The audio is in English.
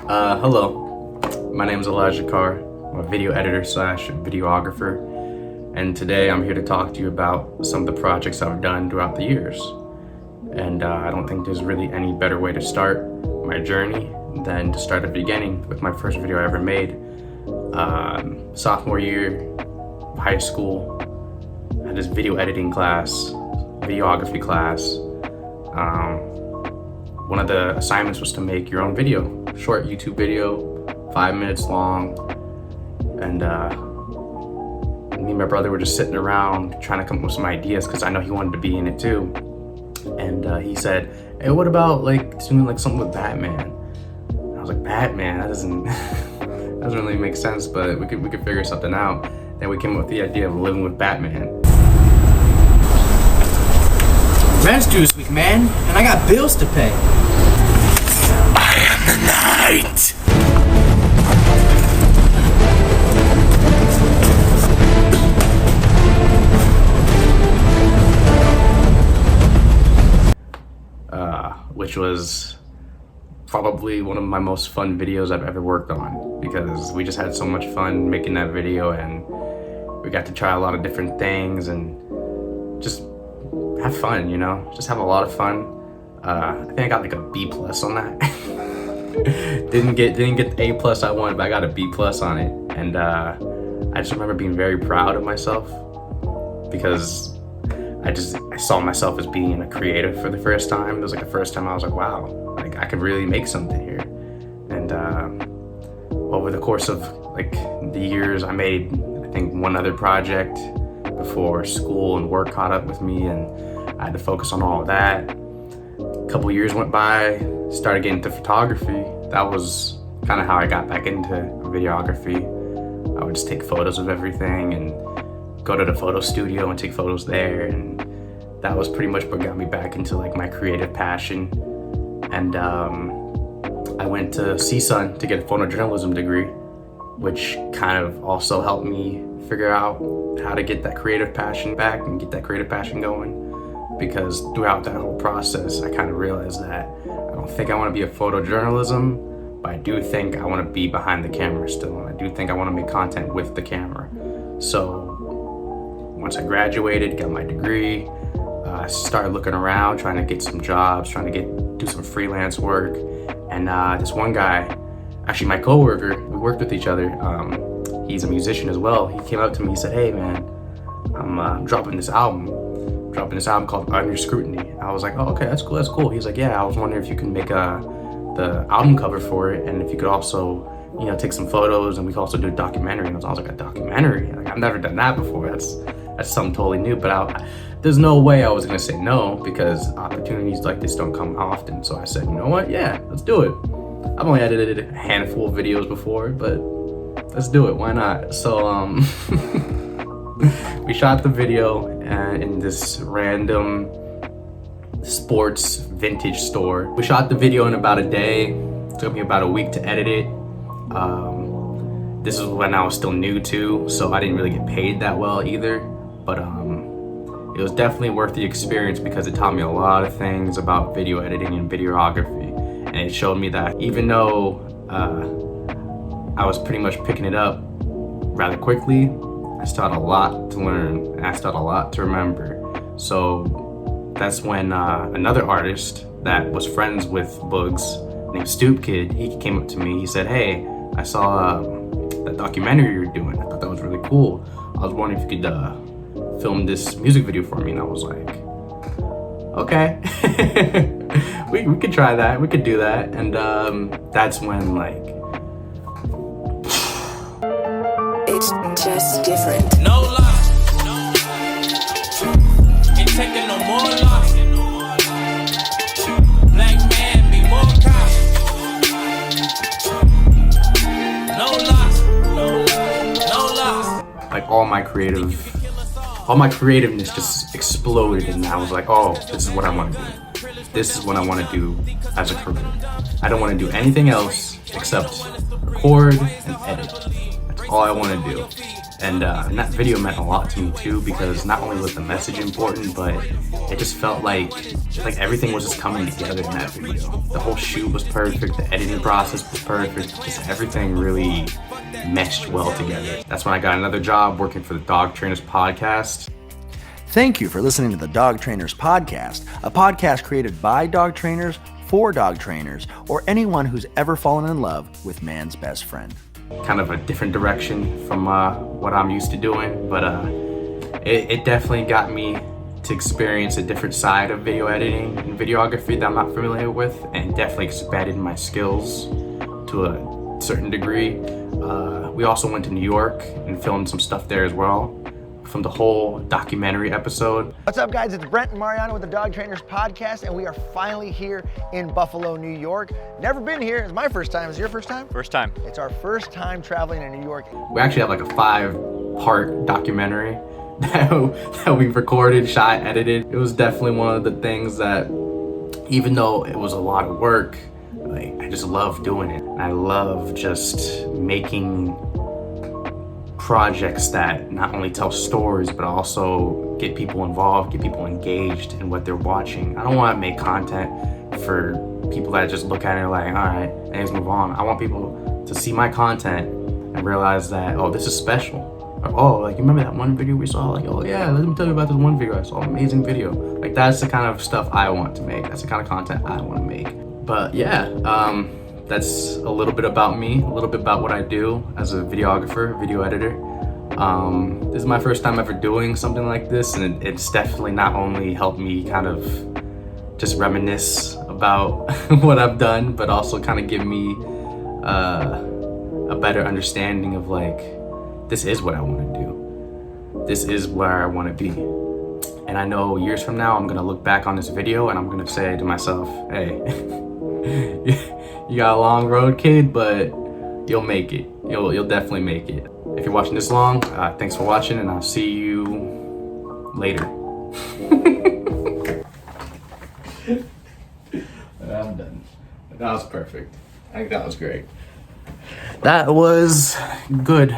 Hello, my name is Elijah Carr. I'm a video editor slash videographer, and today I'm here to talk to you about some of the projects I've done throughout the years. And I don't think there's really any better way to start my journey than to start at the beginning with my first video I ever made. Sophomore year of high school, I had this video editing class, videography class. One of the assignments was to make your own video, short YouTube video, 5 minutes long. And me and my brother were just sitting around trying to come up with some ideas because I know he wanted to be in it too. And he said, "Hey, what about doing something with Batman?" And I was like, "Batman? That doesn't really make sense, but we could figure something out." Then we came up with the idea of living with Batman. Rent's due this week, man, and I got bills to pay. I am the night. Which was probably one of my most fun videos I've ever worked on, because we just had so much fun making that video, and we got to try a lot of different things and just have fun, just have a lot of fun. I think I got like a B+ on that. didn't get the A+ I wanted, but I got a B+ on it. And I just remember being very proud of myself, because I saw myself as being a creative for the first time. It was the first time I was like, wow, I could really make something here. And over the course of the years, I made, I think, one other project before school and work caught up with me, and I had to focus on all of that. A couple years went by, started getting into photography. That was kind of how I got back into videography. I would just take photos of everything and go to the photo studio and take photos there, and that was pretty much what got me back into my creative passion. And I went to CSUN to get a photojournalism degree, which kind of also helped me figure out how to get that creative passion back and get that creative passion going. Because throughout that whole process, I kind of realized that I don't think I want to be a photojournalism, but I do think I want to be behind the camera still, and I do think I want to make content with the camera. So once I graduated, got my degree, I started looking around, trying to get some jobs, trying to do some freelance work. And this one guy, actually my coworker, we worked with each other. He's a musician as well. He came up to me, he said, "Hey man, I'm dropping this album called Under Scrutiny." I was like, "Oh, okay, that's cool. He's like, "Yeah, I was wondering if you can make the album cover for it, and if you could also, take some photos, and we could also do a documentary." And I was like, "A documentary? I've never done that before. That's something totally new." But there's no way I was gonna say no, because opportunities like this don't come often. So I said, "You know what? Yeah, let's do it." I've only edited a handful of videos before, but let's do it. Why not? So we shot the video in this random sports vintage store. We shot the video in about a day. It took me about a week to edit it. This is when I was still new too, so I didn't really get paid that well either. But it was definitely worth the experience, because it taught me a lot of things about video editing and videography. And it showed me that even though I was pretty much picking it up rather quickly, I still had a lot to learn, and I still had a lot to remember. So that's when another artist that was friends with Bugs, named Stoop Kid, he came up to me. He said, "Hey, I saw that documentary you were doing. I thought that was really cool. I was wondering if you could film this music video for me." And I was like, "Okay." we could try that. We could do that. And that's when it's just different. No lie. Ain't taking no more loss. Black man be more kind. No loss. No loss. All my creativeness just exploded, and I was like, "Oh, this is what I want to do. This is what I want to do as a career. I don't want to do anything else except record and edit. That's all I want to do." And that video meant a lot to me too, because not only was the message important, but it just felt like everything was just coming together in that video. The whole shoot was perfect, the editing process was perfect, just everything really meshed well together. That's when I got another job working for the Dog Trainers podcast. Thank you for listening to the Dog Trainers Podcast, a podcast created by dog trainers for dog trainers, or anyone who's ever fallen in love with man's best friend. Kind of a different direction from what I'm used to doing, but it definitely got me to experience a different side of video editing and videography that I'm not familiar with, and definitely expanded my skills to a certain degree. We also went to New York and filmed some stuff there as well, from the whole documentary episode. What's up, guys? It's Brent and Mariano with the Dog Trainers Podcast, and we are finally here in Buffalo, New York. Never been here. It's my first time. Is it your first time? First time. It's our first time traveling to New York. We actually have like a 5-part documentary that we recorded, shot, edited. It was definitely one of the things that, even though it was a lot of work, like, I just love doing it. I love just making projects that not only tell stories, but also get people involved, get people engaged in what they're watching. I don't want to make content for people that just look at it like, all right, let's move on. I want people to see my content and realize that, oh, this is special. Or, oh, like, you remember that one video we saw? Like, oh yeah, let me tell you about this one video I saw, amazing video. Like, that's the kind of stuff I want to make. That's the kind of content I want to make. But yeah, that's a little bit about me, a little bit about what I do as a videographer, video editor. This is my first time ever doing something like this, and it's definitely not only helped me kind of just reminisce about what I've done, but also kind of give me a better understanding of, like, this is what I want to do. This is where I want to be. And I know years from now, I'm going to look back on this video and I'm going to say to myself, hey, you got a long road, kid, but you'll make it. You'll definitely make it. If you're watching this long, thanks for watching, and I'll see you later. I'm done. That was perfect. I think that was great. That was good.